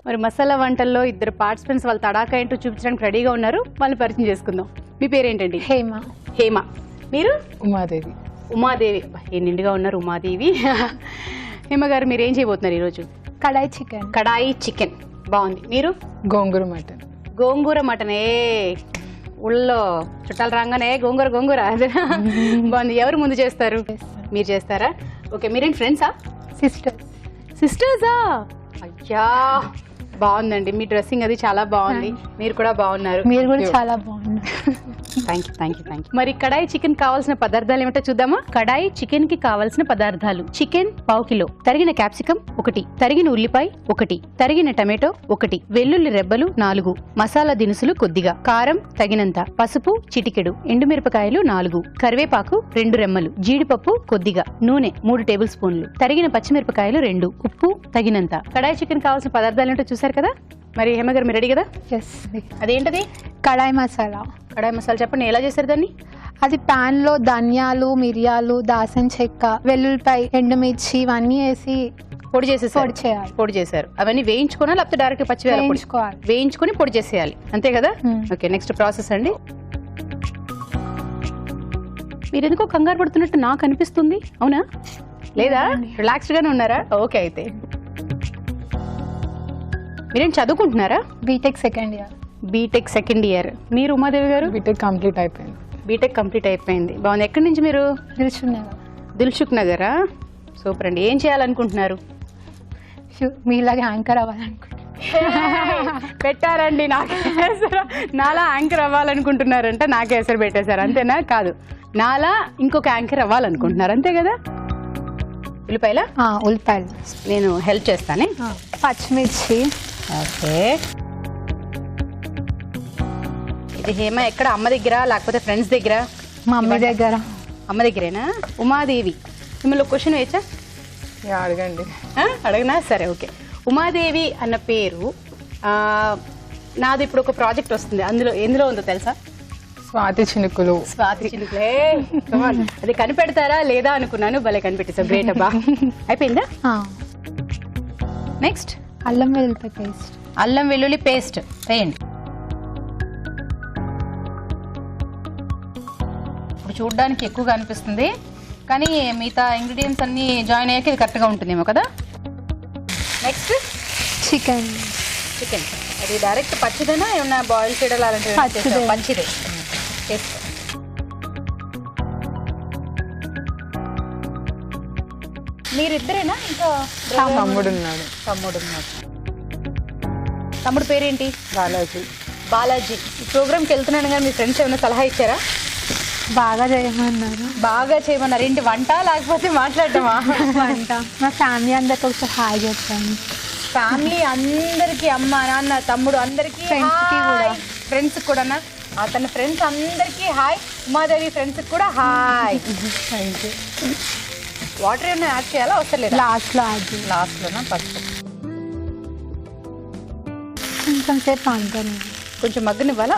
మరి మసాలా వంటల్లో ఇద్దరు పార్టిసిపెంట్స్ వాళ్ళ తడాకా ఏంటో చూపించడానికి రెడీగా ఉన్నారు. వాళ్ళని పరిచయం చేసుకుందాం. మీ పేరేంటండి? హేమ. హేమ. మీరు? ఉమాదేవి. ఉమాదేవి. ఏ నిండుగా ఉన్నారు ఉమాదేవి. హేమ గారు మీరు ఏం చేయబోతున్నారు ఈరోజు? కడాయి చికెన్. కడాయి చికెన్ బాగుంది. మీరు? గోంగూర మటన్. గోంగూర మటన్. ఊళ్ళో చుట్టాలు రాగానే గోంగూర గోంగూర బాగుంది. ఎవరు ముందు చేస్తారు? మీరు చేస్తారా? ఓకే. మీరేంటి ఫ్రెండ్సా? సిస్టర్సా? అయ్యా బాగుందండి. మీ డ్రెస్సింగ్ అది చాలా బాగుంది. మీరు కూడా బాగున్నారు. మీరు కూడా చాలా బాగున్నారు. Thank you. మరి కడాయి చికెన్ కావాల్సిన పదార్థాలు ఏమిటో చూద్దామా? కడాయి చికెన్ కి కావాల్సిన పదార్థాలు: చికెన్ పావు కిలో, తరిగిన క్యాప్సికం 1, తరిగిన ఉల్లిపాయ 1, తరిగిన టమాటో 1, వెల్లుల్లి రెబ్బలు 4, మసాలా దినుసులు కొద్దిగా, కారం తగినంత, పసుపు చిటికెడు, ఎండుమిరపకాయలు 4, కరివేపాకు 2 రెమ్మలు, జీడిపప్పు కొద్దిగా, నూనె 3 టేబుల్ స్పూన్లు, తరిగిన పచ్చిమిరపకాయలు 2, ఉప్పు తగినంత. కడాయి చికెన్ కావాల్సిన పదార్థాలు ఏంటో చూసారు కదా. మరి హేమ గారు మీరు రెడీ కదా? అదేంటది? కడాయి మసాలా. కడాయి మసాలా చెప్పండి, ఎలా చేశారు దాన్ని? అది పాన్ లో ధనియాలు, మిరియాలు, దాల్చిన చెక్క, వెల్లుల్లిపాయ, ఎండుమిర్చి ఇవన్నీ వేసి పొడి చేయాలి. పొడి చేశారు. అవన్నీ వేయించుకోనా లేకపోతే డైరెక్ట్ పచ్చి వేయించుకోవాలి? వేయించుకొని పొడి చేసేయాలి, అంతే కదా? ఓకే. నెక్స్ట్ ప్రాసెస్ అండి. మీరు ఎందుకో కంగారు పడుతున్నట్టు నాకు అనిపిస్తుంది, అవునా? లేదా రిలాక్స్డ్ గానే ఉన్నారా? ఓకే. అయితే మీరేం చదువుకుంటున్నారా? BTech second year. BTech second year. మీరు ఉమాదేవి గారు? బీటెక్ కంప్లీట్ అయిపోయింది. బీటెక్ కంప్లీట్ అయిపోయింది. బాగుంది. ఎక్కడి నుంచి మీరు? దిల్సుఖ్ నగరా? సూపర్ అండి. ఏం చేయాలనుకుంటున్నారు? మీలాగే యాంకర్ అవ్వాలనుకుంటున్నారు. పెట్టారండి నాలా యాంకర్ అవ్వాలనుకుంటున్నారంట. నాకే ఎసరు పెట్టేశారు, అంతేనా? కాదు, నాలా ఇంకొక యాంకర్ అవ్వాలనుకుంటున్నారు, అంతే కదా? ఉల్లిపాయలు నేను హెల్ప్ చేస్తానే. పచ్చిమిర్చి. ఓకే. ఇది హేమ ఎక్కడ? అమ్మ దగ్గర లేకపోతే ఫ్రెండ్స్ దగ్గర? మమ్మీ దగ్గర. అమ్మ దగ్గరేనా? ఉమాదేవి, మిమ్మల్ని క్వశ్చన్ వేయచ్చా? అడగండి. అడగనా? సరే, ఓకే. ఉమాదేవి అన్న పేరు నాది ఇప్పుడు ఒక ప్రాజెక్ట్ వస్తుంది. ఎందులో ఉందో తెలుసా? స్వాతి చినుకులు. స్వాతి చినుకులే. అది కనిపెడతారా లేదా అనుకున్నాను, భలే కనిపెట్టేసావు. గ్రేట్ అబ్బా. అయిపోయిందా? నెక్స్ట్ అల్లం వెల్లుల్లి పేస్ట్. అల్లం వెల్లుల్లి పేస్ట్ వేయండి. ఇప్పుడు చూడడానికి ఎక్కువగా అనిపిస్తుంది, కానీ మిగతా ఇంగ్రీడియంట్స్ అన్ని జాయిన్ అయ్యాక ఇది కరెక్ట్గా ఉంటుందేమో కదా. Next chicken. అది డైరెక్ట్ పచ్చిదేనా ఏమన్నా బాయిల్ చేయడం అలాంటివి? పచ్చిదే. మీరిద్దరేనా ఇంకా? తమ్ముడు ఉన్నాడు. తమ్ముడు పేరేంటి? బాలాజీ. ఈ ప్రోగ్రామ్కి వెళ్తున్నాను కానీ మీ ఫ్రెండ్స్ ఏమైనా సలహా ఇచ్చారా? బాగా చేయమన్నారు. ఏంటి, వంట లేకపోతే మాట్లాడటమా? వంట. మా ఫ్యామిలీ అందరికి ఒకసారి హాయ్ చెప్తాను. ఫ్యామిలీ అందరికి, అమ్మ నాన్న తమ్ముడు అందరికి, ఫ్రెండ్స్ కూడా. తన ఫ్రెండ్స్ అందరికి హాయ్. ఉమాదేవి ఫ్రెండ్స్ కూడా హాయ్. వాటర్ ఏమైనా యాడ్ చేయాలా? అవసరం లేదు. లాస్ట్లోనా? పసుపు కొంచెం సేపు కొంచెం మగ్గనివ్వాలా?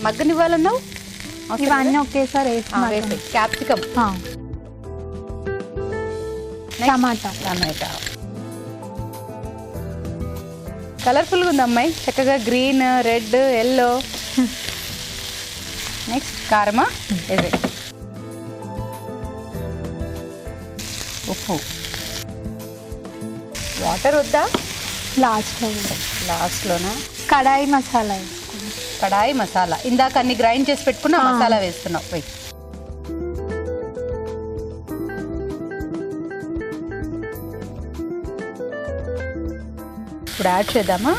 మగ్గనివ్వాలన్నావు? ఇవన్నీ ఒకేసారి వేసి. క్యాప్సికమ్, టమాటా. కలర్ఫుల్గా ఉంది అమ్మాయి, చక్కగా గ్రీన్, రెడ్, ఎల్లో. నెక్స్ట్ కారమా? ఉప్పు. వాటర్ వద్దా? లాస్ట్లోనా? కడాయి మసాలా. ఇందాక అన్ని గ్రైండ్ చేసి పెట్టుకున్న మసాలా వేస్తున్నావు. ఇప్పుడు యాడ్ చేద్దామా?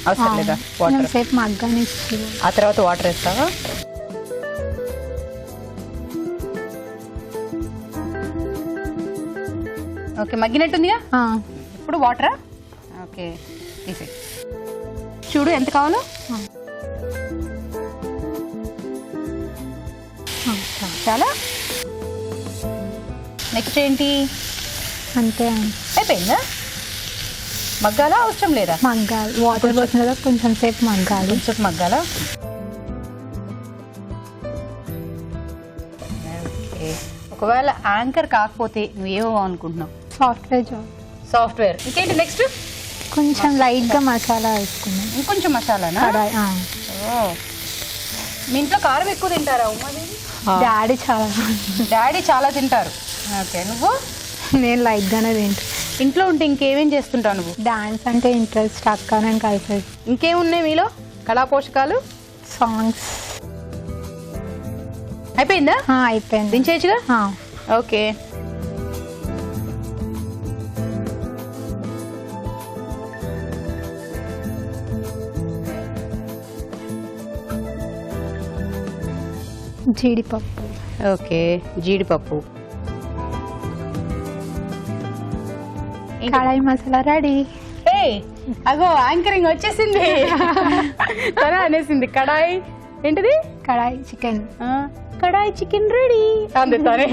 అవసరం లేదా? వాటర్ సేపు మగ్గనిచ్చి ఆ తర్వాత వాటర్ వేస్తావా? ఓకే, మగ్గినట్టుందిగా. ఇప్పుడు వాటరా? ఓకే, తీసే. చూడు ఎంత కావాలో. చాలా. నెక్స్ట్ ఏంటి? అంతే. అయిపోయిందా? మగ్గాలా? అవసరం లేదా? మగ్గాలి. వాటర్ పోసిన తర్వాత కొంచెం సేపు మగ్గాలా? ఒకవేళ యాంకర్ కాకపోతే నువ్వేమో అనుకుంటున్నావు? Software job. సాఫ్ట్వేర్. ఇంకేంటి నెక్స్ట్? కొంచెం లైట్గా మసాలా వేసుకున్నాం. ఇంకొంచెం మసాలానా? కడాయి. మీ ఇంట్లో కారం ఎక్కువ తింటారా ఉమాదేవి? డాడీ చాలా తింటారు. ఓకే, నువ్వు? నేను లైట్గానే తింటాను. ఇంట్లో ఉంటే ఇంకేమేం చేస్తుంటావు నువ్వు? డాన్స్ అంటే ఇంట్రెస్ట్, అక్క నేను కలిసి. ఇంకేమున్నాయి మీలో కళా పోషకాలు? సాంగ్స్. అయిపోయిందా? అయిపోయింది. దించేయచ్చుగా? ఓకే. జీడిపప్పు. ఓకే, జీడిపప్పు. కడాయి మసాలా రెడీ. అగో యాంకరింగ్ వచ్చేసింది. తన అనేసింది కడాయి. ఏంటిది? కడాయి చికెన్. కడాయి చికెన్ రెడీ అంతే తనే.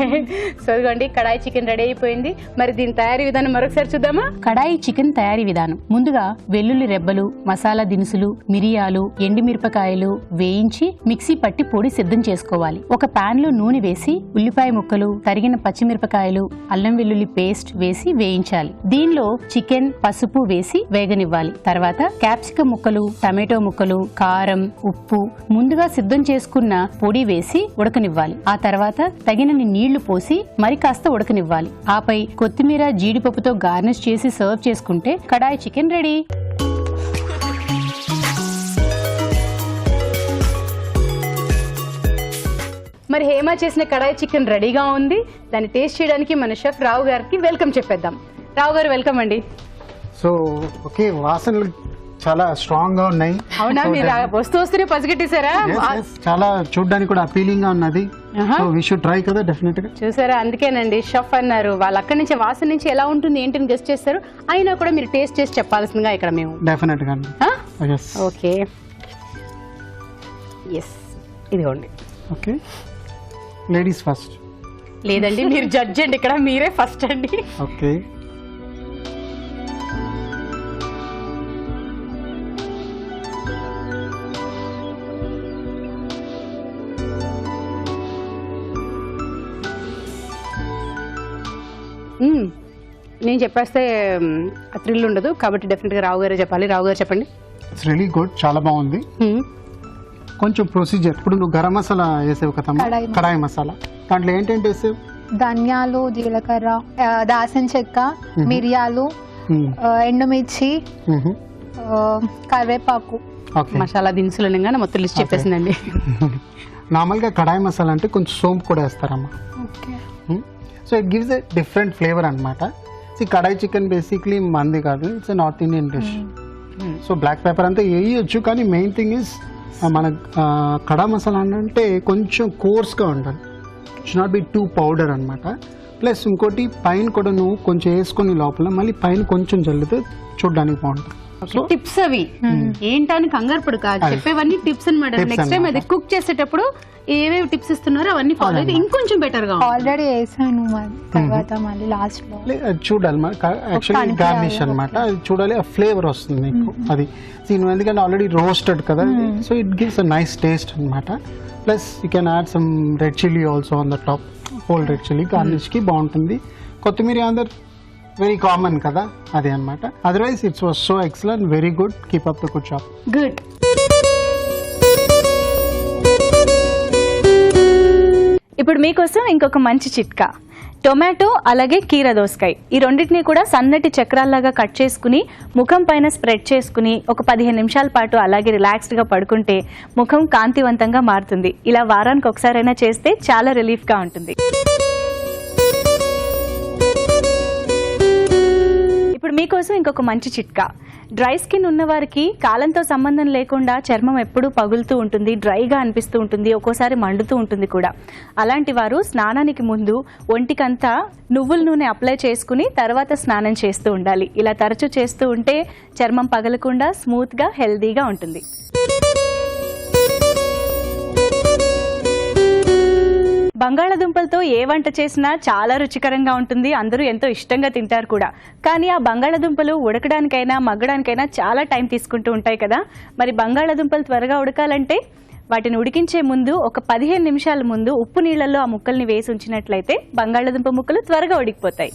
సో ఇదిగోండి కడాయి చికెన్ రెడీ అయిపోయింది. మరి దీని తయారీ విధానం మరొకసారి చూద్దామా? కడాయి చికెన్ తయారీ విధానం. ముందుగా వెల్లుల్లి రెబ్బలు, మసాలా దినుసులు, మిరియాలు, ఎండుమిరపకాయలు వేయించి మిక్సీ పట్టి పొడి సిద్ధం చేసుకోవాలి. ఒక పాన్ లో నూనె వేసి ఉల్లిపాయ ముక్కలు, తరిగిన పచ్చిమిరపకాయలు, అల్లం వెల్లుల్లి పేస్ట్ వేసి వేయించాలి. దీనిలో చికెన్, పసుపు వేసి వేగనివ్వాలి. తర్వాత క్యాప్సికం ముక్కలు, టమాటో ముక్కలు, కారం, ఉప్పు, ముందుగా సిద్ధం చేసుకున్న పొడి వేసి ఉడకనివ్వాలి. ఆ తర్వాత తగినన్ని నీళ్లు పోసి మరి కాస్త ఉడకనివ్వాలి. ఆపై కొత్తిమీర, జీడిపప్పుతో గార్నిష్ చేసి సర్వ్ చేసుకుంటే కడాయి చికెన్ రెడీ. మరి హేమ చేసిన కడాయి చికెన్ రెడీగా ఉంది. దాన్ని టేస్ట్ చేయడానికి మన షెఫ్ రావు గారికి వెల్కమ్ చెప్పేద్దాం. రావు గారు వెల్కమ్ అండి. సో ఓకే, వాసనలు చాలా స్ట్రాంగ్ గా ఉన్నాయి. అవునా? మీరు వస్తూనే పసిగట్టేశారా? చాలా చూడడానికి కూడా అపీలింగ్ గా ఉన్నది. సో వి షుడ్ ట్రై కదా డెఫినెట్ గా. చూసారా, అందుకేనండి షెఫ్ అన్నారు. వాళ్ళు అక్కడి నుంచి వాసన నుంచి ఎలా ఉంటుంది ఏంటని గెస్ట్ చేస్తారు. అయినా కూడా మీరు టేస్ట్ చేసి చెప్పాల్సిందిగా ఇక్కడ మేము. డెఫినెట్ గా. ఓకే, ఎస్, ఇదిగోండి. Okay, ladies first. లేదండి, మీరు జడ్జ్ అండి ఇక్కడ, మీరే ఫస్ట్ అండి. ఓకే, నేను చెప్పేస్తే థ్రిల్ ఉండదు కాబట్టి డెఫినెట్ గా రావు గారే చెప్పాలి. రావు గారు చెప్పండి. ఇట్స్ రియలీ గుడ్, చాలా బాగుంది. కొంచెం ప్రొసీజర్. ఇప్పుడు నువ్వు గరం మసాలా వేసావు కదా, కడాయి మసాలా, దాంట్లో ఏంటంటే వేసావు? ధనియాలు, జీలకర్ర, దాల్చిన చెక్క, మిరియాలు, ఎండుమిర్చి, కరివేపాకు, మసాలా దినుసులు అనగానే మొత్తం లిస్ట్ చెప్పేసిందండి. నార్మల్ గా కడాయి మసాలా అంటే కొంచెం సోంపు కూడా వేస్తారమ్మా. So it gives a different flavour అనమాట. కడాయి చికెన్ బేసిక్లీ మంది కాదు, it's North Indian dish. So black pepper అంతా వేయొచ్చు, కానీ మెయిన్ థింగ్ ఇస్ మన కడా మసాలా అంటే కొంచెం కోర్స్గా ఉండాలి. It's not be two powder అనమాట. ప్లస్ ఇంకోటి పైన కూడా నువ్వు కొంచెం వేసుకొని లోపల మళ్ళీ పైన కొంచెం జల్లితే చూడడానికి బాగుంటుంది. టిప్స్ అవి ఏంటని కంగారు పడు కాదు, చెప్పేవన్నీ టిప్స్ అనమాట. నెక్స్ట్ టైం అది కుక్ చేసేటప్పుడు ఏవేవి టిప్స్ ఇస్తున్నారో అవన్నీ ఫాలో అయితే ఇంకొంచెం బెటర్ గా. ఆల్రెడీ వేసాను, తర్వాత మళ్ళీ లాస్ట్ లో చూడాలి. యాక్చువల్లీ గార్నిష్ అనమాట, అది చూడాలి, ఆ ఫ్లేవర్ వస్తుంది మీకు. అది ఎందుకంటే ఆల్రెడీ రోస్టెడ్ కదా, so it gives a nice taste అనమాట. Plus you can add some red chilli also on the top, whole red chilli garnish కి బాగుంటుంది. కొత్తిమీర అందరు వెరీ కామన్ కదా, అదే అనమాట. Otherwise it's was so excellent, very good, keep up the good job. Good. ఇప్పుడు మీకోసం ఇంకొక మంచి చిట్కా. టొమాటో అలాగే కీర దోసకాయ, ఈ రెండింటినీ కూడా సన్నటి చక్రాల్లాగా కట్ చేసుకుని ముఖం పైన స్ప్రెడ్ చేసుకుని ఒక 15 నిమిషాల పాటు అలాగే రిలాక్స్డ్గా పడుకుంటే ముఖం కాంతివంతంగా మారుతుంది. ఇలా వారానికి ఒకసారైనా చేస్తే చాలా రిలీఫ్గా ఉంటుంది. ఇప్పుడు మీకోసం ఇంకొక మంచి చిట్కా. డ్రై స్కిన్ ఉన్నవారికి కాలంతో సంబంధం లేకుండా చర్మం ఎప్పుడూ పగులుతూ ఉంటుంది, డ్రైగా అనిపిస్తూ ఉంటుంది, ఒక్కోసారి మండుతూ ఉంటుంది కూడా. అలాంటి వారు స్నానానికి ముందు ఒంటికంతా నువ్వుల నూనె అప్లై చేసుకుని తర్వాత స్నానం చేస్తూ ఉండాలి. ఇలా తరచూ చేస్తూ ఉంటే చర్మం పగలకుండా స్మూత్గా హెల్దీగా ఉంటుంది. బంగాళాదుంపలతో ఏ వంట చేసినా చాలా రుచికరంగా ఉంటుంది, అందరూ ఎంతో ఇష్టంగా తింటారు కూడా. కానీ ఆ బంగాళాదుంపలు ఉడకడానికైనా మగ్గడానికైనా చాలా టైం తీసుకుంటూ ఉంటాయి కదా. మరి బంగాళాదుంపలు త్వరగా ఉడకాలంటే వాటిని ఉడికించే ముందు ఒక 15 నిమిషాల ముందు ఉప్పు నీళ్లలో ఆ ముక్కల్ని వేసి ఉంచినట్లయితే బంగాళాదుంప ముక్కలు త్వరగా ఉడికిపోతాయి.